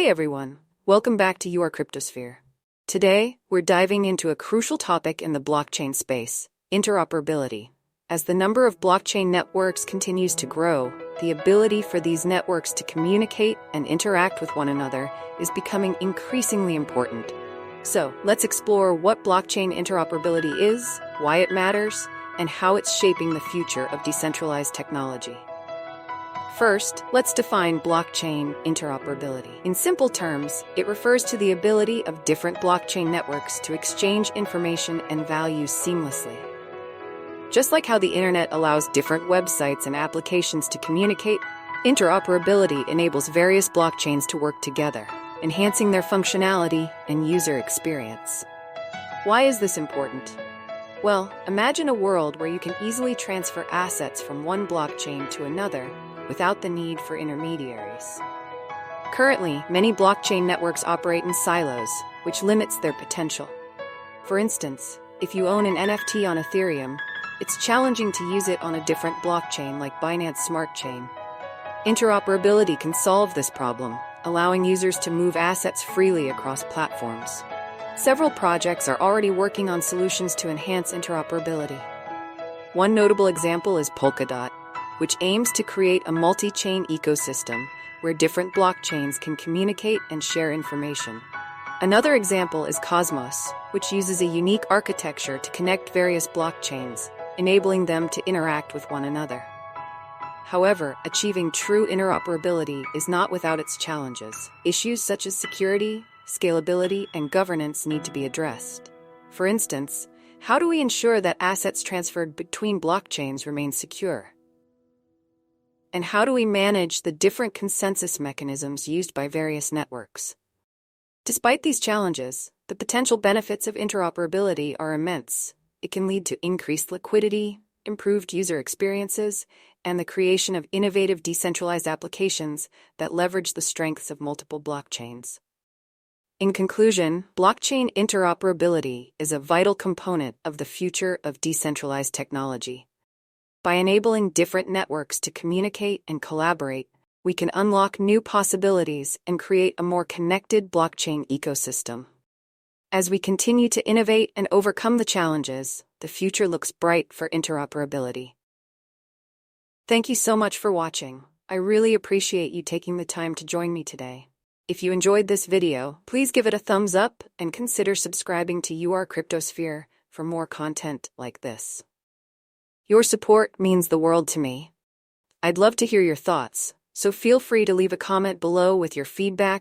Hey everyone, welcome back to Your Cryptosphere. Today, we're diving into a crucial topic in the blockchain space, interoperability. As the number of blockchain networks continues to grow, the ability for these networks to communicate and interact with one another is becoming increasingly important. So, let's explore what blockchain interoperability is, why it matters, and how it's shaping the future of decentralized technology. First, let's define blockchain interoperability. In simple terms, it refers to the ability of different blockchain networks to exchange information and values seamlessly. Just like how the internet allows different websites and applications to communicate, interoperability enables various blockchains to work together, enhancing their functionality and user experience. Why is this important? Well, imagine a world where you can easily transfer assets from one blockchain to another without the need for intermediaries. Currently, many blockchain networks operate in silos, which limits their potential. For instance, if you own an NFT on Ethereum, it's challenging to use it on a different blockchain like Binance Smart Chain. Interoperability can solve this problem, allowing users to move assets freely across platforms. Several projects are already working on solutions to enhance interoperability. One notable example is Polkadot, which aims to create a multi-chain ecosystem where different blockchains can communicate and share information. Another example is Cosmos, which uses a unique architecture to connect various blockchains, enabling them to interact with one another. However, achieving true interoperability is not without its challenges. Issues such as security, scalability, and governance need to be addressed. For instance, how do we ensure that assets transferred between blockchains remain secure? And how do we manage the different consensus mechanisms used by various networks? Despite these challenges, the potential benefits of interoperability are immense. It can lead to increased liquidity, improved user experiences, and the creation of innovative decentralized applications that leverage the strengths of multiple blockchains. In conclusion, blockchain interoperability is a vital component of the future of decentralized technology. By enabling different networks to communicate and collaborate, we can unlock new possibilities and create a more connected blockchain ecosystem. As we continue to innovate and overcome the challenges, the future looks bright for interoperability. Thank you so much for watching. I really appreciate you taking the time to join me today. If you enjoyed this video, please give it a thumbs up and consider subscribing to Your Cryptosphere for more content like this. Your support means the world to me. I'd love to hear your thoughts, so feel free to leave a comment below with your feedback